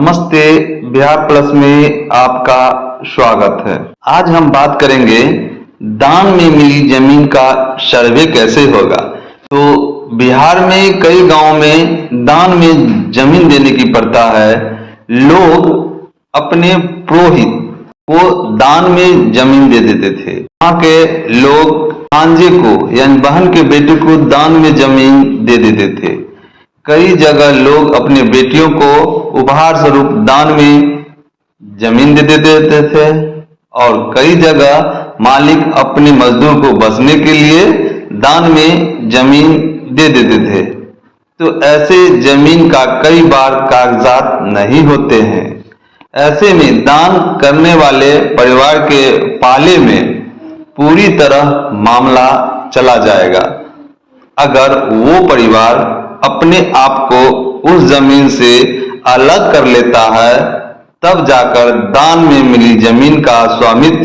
नमस्ते, बिहार प्लस में आपका स्वागत है। आज हम बात करेंगे दान में मिली जमीन का सर्वे कैसे होगा। तो बिहार में कई गांव में दान में जमीन देने की प्रथा है। लोग अपने पुरोहित को दान में जमीन दे देते थे। वहाँ के लोग भांजे को यानी बहन के बेटे को दान में जमीन दे देते थे। कई जगह लोग अपने बेटियों को उपहार स्वरूप दान में जमीन दे देते थे और कई जगह मालिक अपने मजदूर को बसने के लिए दान में जमीन दे देते थे। तो ऐसे जमीन का कई बार कागजात नहीं होते हैं। ऐसे में दान करने वाले परिवार के पाले में पूरी तरह मामला चला जाएगा। अगर वो परिवार अपने आप को उस जमीन से अलग कर लेता है, तब जाकर दान में मिली जमीन का स्वामित्व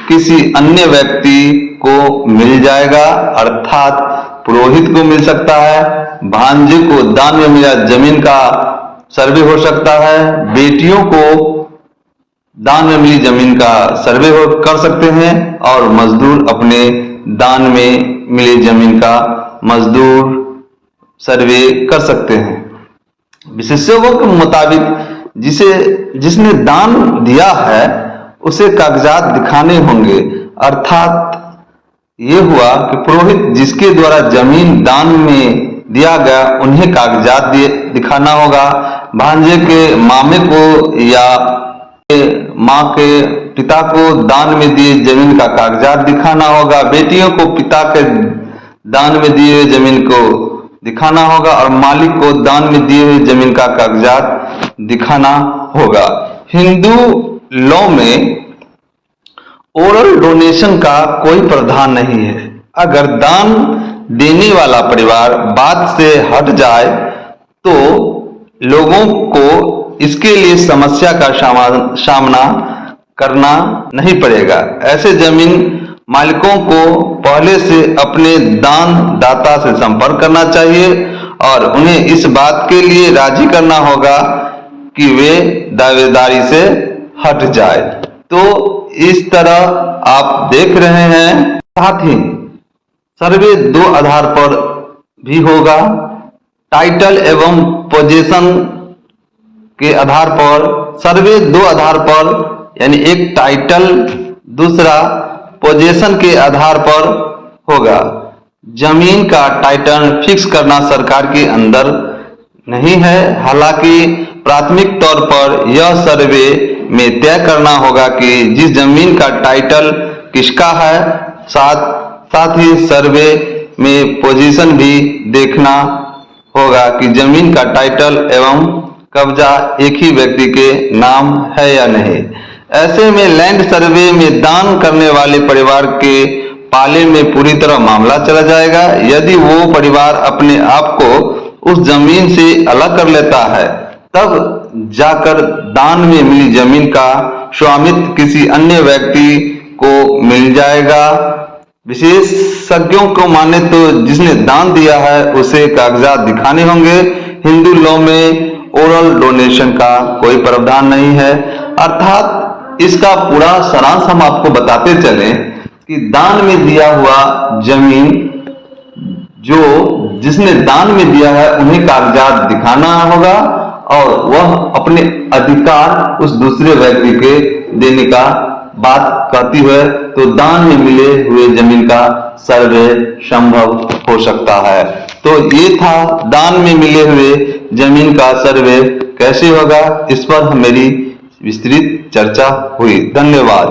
किसी अन्य व्यक्ति को मिल जाएगा, अर्थात पुरोहित को मिल सकता है, भांजे को दान में मिला जमीन का सर्वे हो सकता है, बेटियों को दान में मिली जमीन का सर्वे कर सकते हैं और मजदूर अपने दान में मिली जमीन का मजदूर सर्वे कर सकते हैं। विशेषज्ञों के मुताबिक जिसने दान दिया है उसे कागजात दिखाने होंगे, अर्थात ये हुआ कि पुरोहित जिसके द्वारा जमीन दान में दिया गया उन्हें कागजात दिखाना होगा। भांजे के मामे को या माँ के पिता को दान में दिए जमीन का कागजात दिखाना होगा। बेटियों को पिता के दान में दिए हुए जमीन को दिखाना होगा और मालिक को दान में दिए हुए जमीन का कागजात दिखाना होगा। हिंदू लॉ में ओरल डोनेशन का कोई प्रावधान नहीं है। अगर दान देने वाला परिवार बात से हट जाए तो लोगों को इसके लिए समस्या का सामना करना नहीं पड़ेगा। ऐसे जमीन मालिकों को पहले से अपने दान दाता से संपर्क करना चाहिए और उन्हें इस बात के लिए राजी करना होगा कि वे दावेदारी से हट जाए। तो इस तरह आप देख रहे हैं। साथ ही सर्वे दो आधार पर भी होगा, टाइटल एवं पोजीशन के आधार पर। सर्वे दो आधार पर यानी एक टाइटल दूसरा पोजीशन के आधार पर होगा। जमीन का टाइटल फिक्स करना सरकार के अंदर नहीं है। हालांकि प्राथमिक तौर पर यह सर्वे में तय करना होगा कि जिस जमीन का टाइटल किसका है। साथ ही सर्वे में पोजीशन भी देखना होगा कि जमीन का टाइटल एवं कब्जा एक ही व्यक्ति के नाम है या नहीं। ऐसे में लैंड सर्वे में दान करने वाले परिवार के पाले में पूरी तरह मामला चला जाएगा। यदि वो परिवार अपने आप को उस जमीन से अलग कर लेता है, तब जाकर दान में मिली जमीन का स्वामित्व किसी अन्य व्यक्ति को मिल जाएगा। विशेषज्ञों को माने तो जिसने दान दिया है उसे कागजात दिखाने होंगे। हिंदू लॉ में ओरल डोनेशन का कोई प्रावधान नहीं है। अर्थात इसका पूरा सारांश हम आपको बताते चलें कि दान में दिया हुआ जमीन जो जिसने दान में दिया है उन्हें कागजात दिखाना होगा और वह अपने अधिकार उस दूसरे व्यक्ति के देने का बात करती है, तो दान में मिले हुए जमीन का सर्वे संभव हो सकता है। तो ये था दान में मिले हुए जमीन का सर्वे कैसे होगा, इस पर मेरी विस्तृत चर्चा हुई। धन्यवाद।